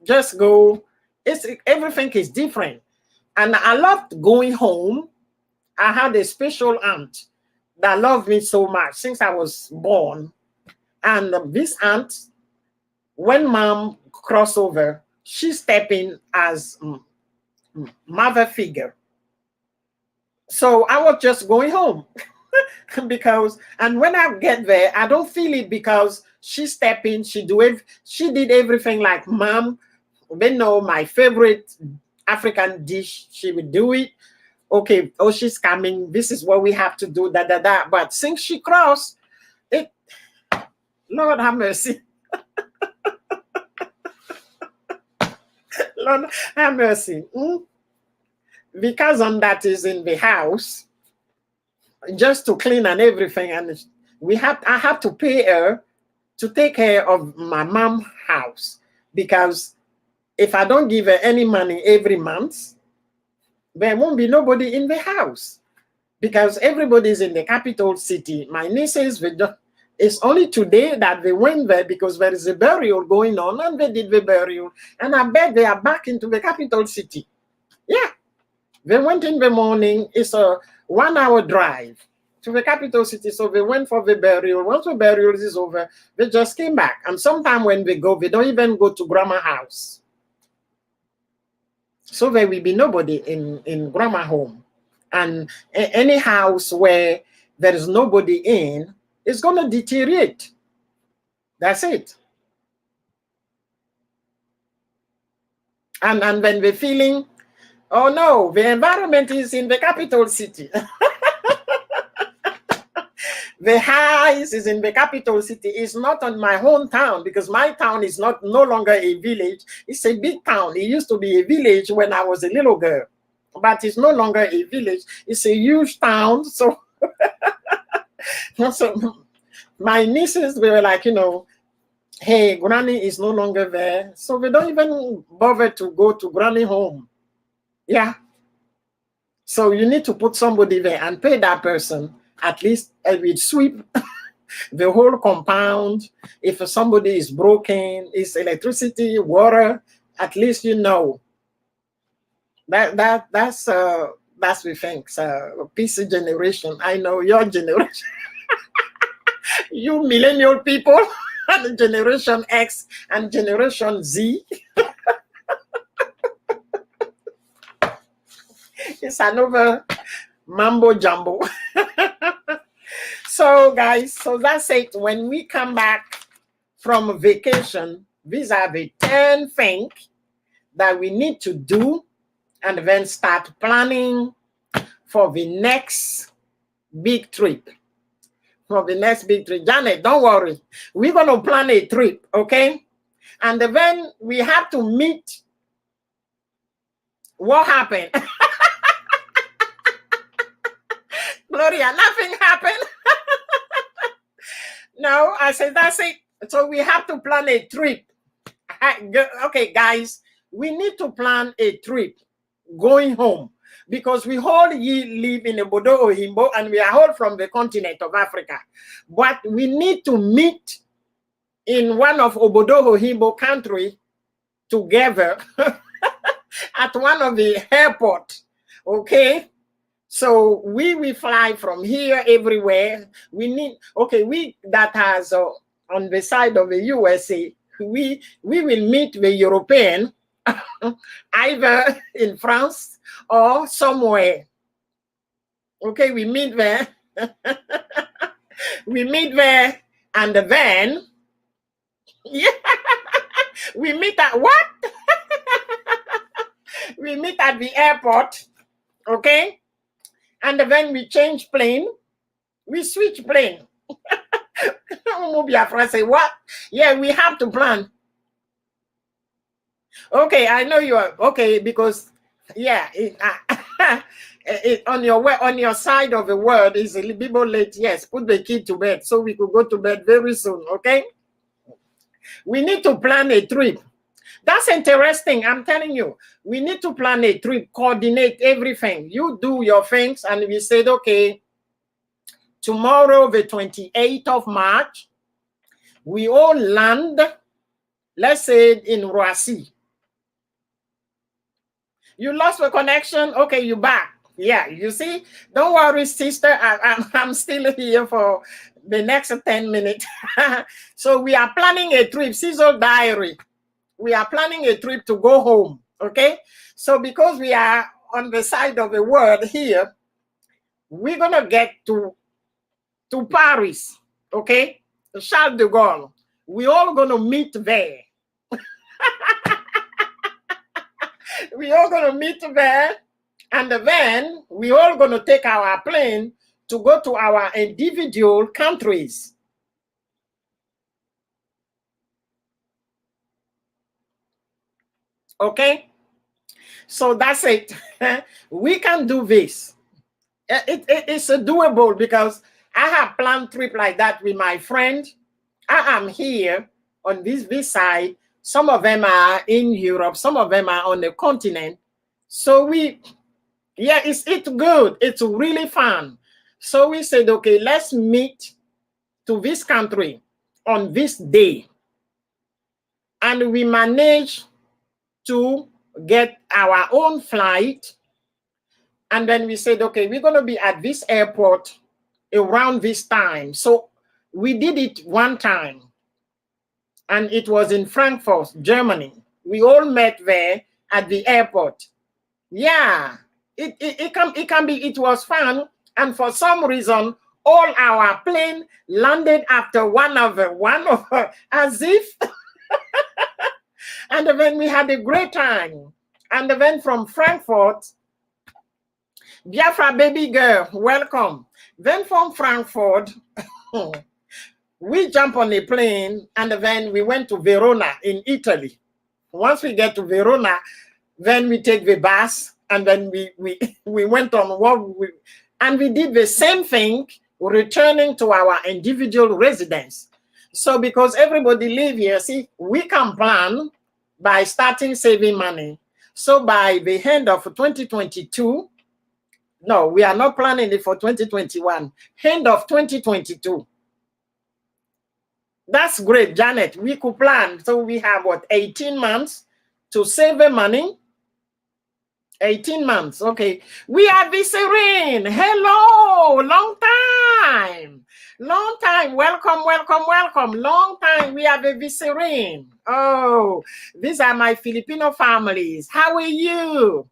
Speaker 1: Just go. Everything is different. And I loved going home. I had a special aunt that loved me so much since I was born. And this aunt, when mom crossed over, she stepped in as mother figure. So I was just going home because, and when I get there, I don't feel it because she stepped in, she did everything like mom. They know my favorite African dish, she would do it. Okay, oh, she's coming. This is what we have to do, da da da. But since she crossed, it, Lord have mercy. Lord have mercy. Because on that is in the house, just to clean and everything, and I have to pay her to take care of my mom's house, because if I don't give her any money every month, there won't be nobody in the house, because everybody's in the capital city. My nieces, it's only today that they went there because there is a burial going on, and they did the burial, and I bet they are back into the capital city. Yeah, they went in the morning. It's a 1 hour drive to the capital city. So they went for the burial. Once the burial is over, they just came back. And sometimes when they go, they don't even go to grandma's house. So there will be nobody in grandma's home. And any house where there is nobody in is going to deteriorate. That's it. And when we're feeling, oh no, the environment is in the capital city. The highs is in the capital city. It's not on my hometown, because my town is no longer a village. It's a big town. It used to be a village when I was a little girl, but it's no longer a village. It's a huge town. So, so my nieces, they were like, hey, Granny is no longer there. So we don't even bother to go to Granny home. Yeah. So you need to put somebody there and pay that person. At least I will sweep the whole compound. If somebody is broken, it's electricity, water, at least that's the things. PC generation. I know your generation. You millennial people and Generation X and Generation Z. It's another mambo jumbo. So guys, so that's it. When we come back from vacation, these are the 10 things that we need to do, and then start planning for the next big trip. Janet, don't worry. We're going to plan a trip, okay? And then we have to meet. What happened? Gloria, nothing happened. No, I said, that's it. So we have to plan a trip. Okay, guys, we need to plan a trip going home, because we all live in Obodo Oyimbo and we are all from the continent of Africa. But we need to meet in one of Obodo Oyimbo country together at one of the airports, okay? So we will fly from here everywhere. We that has on the side of the USA, we will meet the European either in France or somewhere. Okay, we meet there. We meet there, and then we meet at what? We meet at the airport, okay? And then we change plane. We switch plane. Say what? Yeah, we have to plan. Okay, I know you are okay, because yeah, On your side of the world is a little bit late. Yes, put the kid to bed so we could go to bed very soon. Okay. We need to plan a trip. That's interesting. I'm telling you, we need to plan a trip, coordinate everything. You do your things, and we said, okay, tomorrow, the 28th of March, we all land, let's say, in Roissy. You lost the connection? Okay, you back. Yeah, you see? Don't worry, sister. I'm still here for the next 10 minutes. So we are planning a trip. Sizzle Diary. We are planning a trip to go home. Okay? So because we are on the side of the world here, we're going to get to Paris. Okay? Charles de Gaulle. We're all going to meet there. We all going to meet there, and then we all going to take our plane to go to our individual countries. Okay, so that's it. We can do this. It's doable because I have planned trip like that with my friend. I am here on this side. Some of them are in Europe. Some of them are on the continent. So it's good. It's really fun. So we said, okay, let's meet to this country on this day. And we managed to get our own flight. And then we said, okay, we're going to be at this airport around this time. So we did it one time. And it was in Frankfurt, Germany. We all met there at the airport. Yeah, it was fun. And for some reason, all our plane landed after one of as if. And then we had a great time. And then from Frankfurt, Biafra baby girl, welcome. Then from Frankfurt, we jump on a plane, and then we went to Verona in Italy. Once we get to Verona, then we take the bus, and then we went on and we did the same thing, returning to our individual residence. So because everybody live here, see, we can plan by starting saving money. So by the end of 2022, no, we are not planning it for 2021, end of 2022. That's great, Janet. We could plan. So we have what, 18 months to save the money? 18 months. Okay. We are Viserine. Hello. Long time. Long time. Welcome, welcome, welcome. Long time. We have a Viserine. Oh, these are my Filipino families. How are you?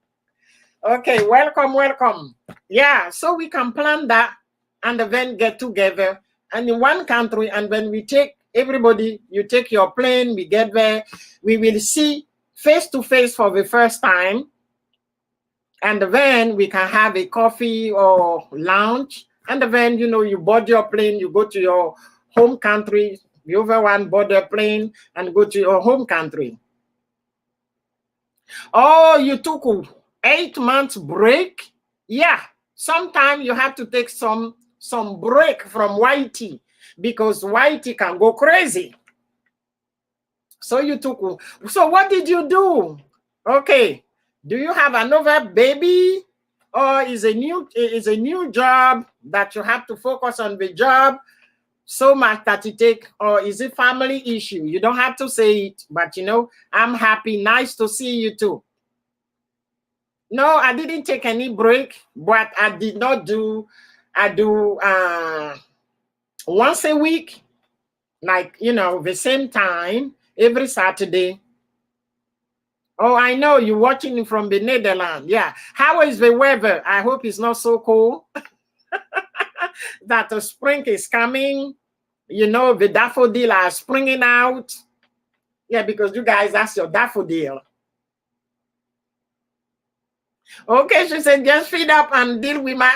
Speaker 1: Okay. Welcome, welcome. Yeah. So we can plan that and then get together and in one country, and when we take everybody, you take your plane, we get there, we will see face to face for the first time. And then we can have a coffee or lunch. And then, you board your plane, you go to your home country, the other one board the plane and go to your home country. Oh, you took 8 months break? Yeah, sometimes you have to take some break from YT because YT can go crazy. So you took, so what did you do? Okay. Do you have another baby, or is a new job that you have to focus on the job so much that you take, or is it family issue? You don't have to say it, but I'm happy. Nice to see you too. No, I didn't take any break, but I did not do. I do once a week, like the same time every Saturday. Oh, I know you're watching from the Netherlands. Yeah. How is the weather? I hope it's not so cold. That the spring is coming. The daffodil are springing out. Yeah, because you guys, that's your daffodil. Okay, she said, just feed up and deal with my...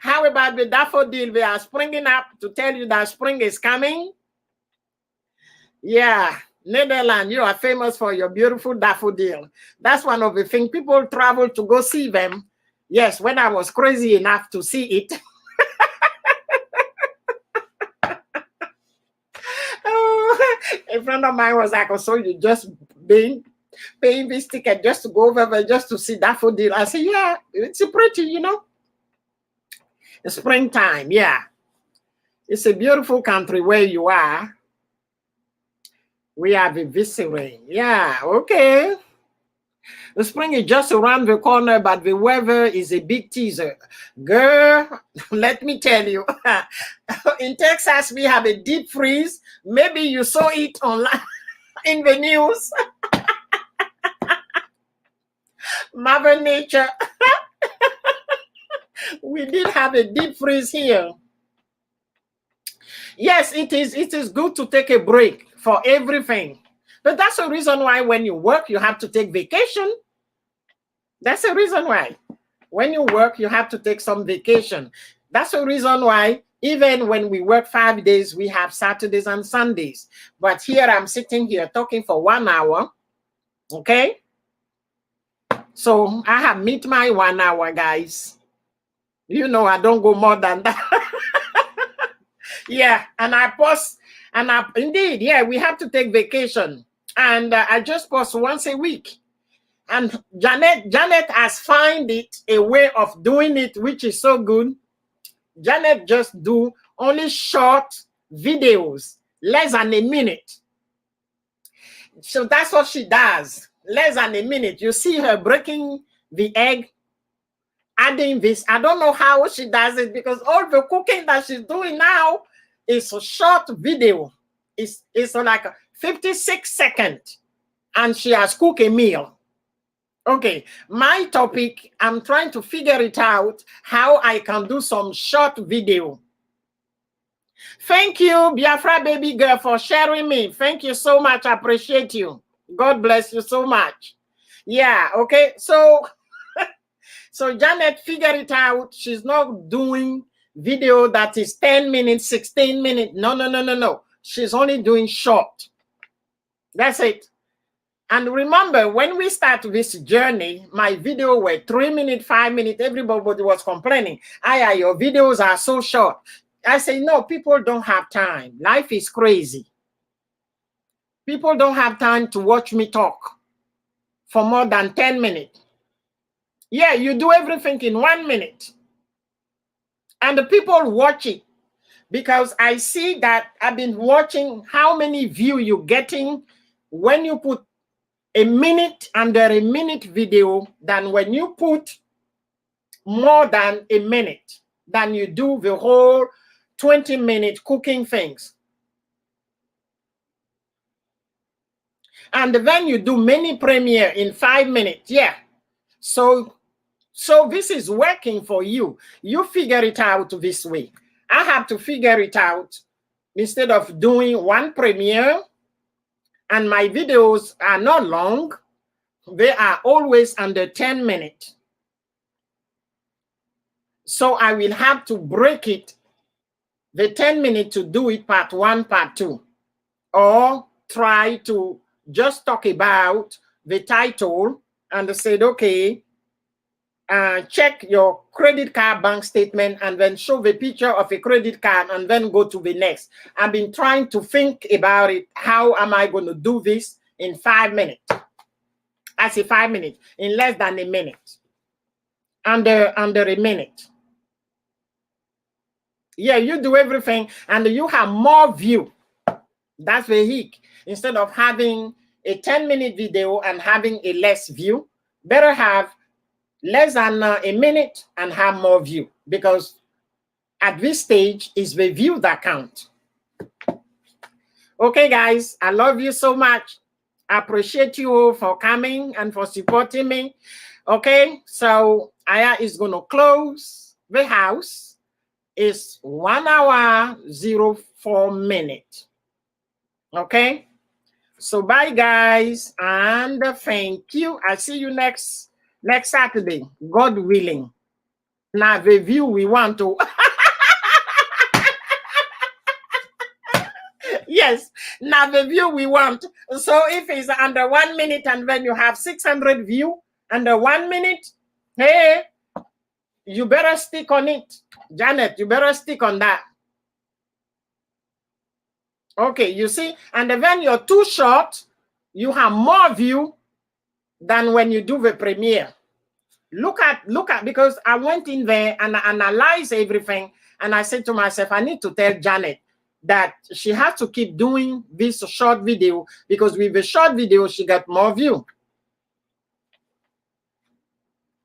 Speaker 1: How about the daffodil? They are springing up to tell you that spring is coming. Yeah, Netherlands, you are famous for your beautiful daffodil. That's one of the things people travel to go see them. Yes, when I was crazy enough to see it. A friend of mine was like, "Oh, so you just paying this ticket just to go over there just to see daffodil?" I said, "Yeah, it's pretty, you know. It's springtime, yeah. It's a beautiful country where you are. We have a visiting. Yeah, okay. The spring is just around the corner, but the weather is a big teaser. Girl, let me tell you, in Texas, we have a deep freeze. Maybe you saw it online in the news. Mother Nature. We did have a deep freeze here. Yes, it is good to take a break for everything. But that's the reason why when you work, you have to take vacation. That's the reason why. When you work, you have to take some vacation. That's the reason why even when we work 5 days, we have Saturdays and Sundays. But here I'm sitting here talking for 1 hour. Okay? So I have meet my 1 hour, guys. You know, I don't go more than that. Yeah, and I post, and indeed, yeah, we have to take vacation. And I just post once a week. And Janet has found it a way of doing it, which is so good. Janet just do only short videos, less than a minute. So that's what she does, less than a minute. You see her breaking the egg, adding this. I don't know how she does it because all the cooking that she's doing now is a short video. It's like 56 seconds, and she has cooked a meal. Okay, my topic, I'm trying to figure it out how I can do some short video. Thank you, Biafra baby girl, for sharing me. Thank you so much. I appreciate you. God bless you so much. Yeah, okay. So, so Janet figured it out. She's not doing video that is 10 minutes, 16 minutes. No. She's only doing short. That's it. And remember, when we start this journey, my video were 3 minutes, 5 minutes. Everybody was complaining. Your videos are so short. I say, no, people don't have time. Life is crazy. People don't have time to watch me talk for more than 10 minutes. Yeah, you do everything in 1 minute. And the people watch it because I see that I've been watching how many views you're getting when you put a minute under a minute video than when you put more than a minute, than you do the whole 20-minute cooking things. And then you do mini premiere in 5 minutes. Yeah. So this is working for you. You figure it out this way. I have to figure it out instead of doing one premiere. And my videos are not long. They are always under 10 minutes. So I will have to break it, the 10 minutes, to do it part 1, part 2. Or try to just talk about the title and said, okay, check your credit card bank statement and then show the picture of a credit card and then go to the next. I've been trying to think about it. How am I going to do this in 5 minutes? I say 5 minutes, in less than a minute, under a minute. Yeah, you do everything and you have more view. That's the hick. Instead of having a 10-minute video and having a less view, better have less than a minute and have more view, because at this stage is the view that counts. Okay, guys, I love you so much. I appreciate you all for coming and for supporting me. Okay, so Aya is going to close the house. It's 1 hour, 04 minutes. Okay, so bye, guys, and thank you. I'll see you next Saturday, God willing. Now the view we want to. Yeah. Yes, now the view we want. So if it's under 1 minute and then you have 600 view under 1 minute, hey, you better stick on it. Janet, you better stick on that. Okay, you see, and then you're too short, you have more view than when you do the premiere. Look at, because I went in there and I analyzed everything, and I said to myself, I need to tell Janet that she has to keep doing this short video, because with the short video, she got more view.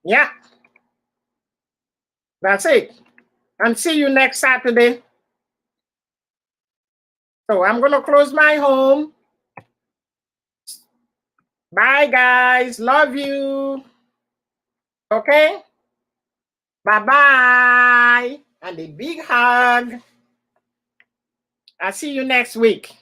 Speaker 1: Yeah. That's it. And see you next Saturday. So I'm going to close my home. Bye, guys. Love you. Okay? Bye-bye. And a big hug. I'll see you next week.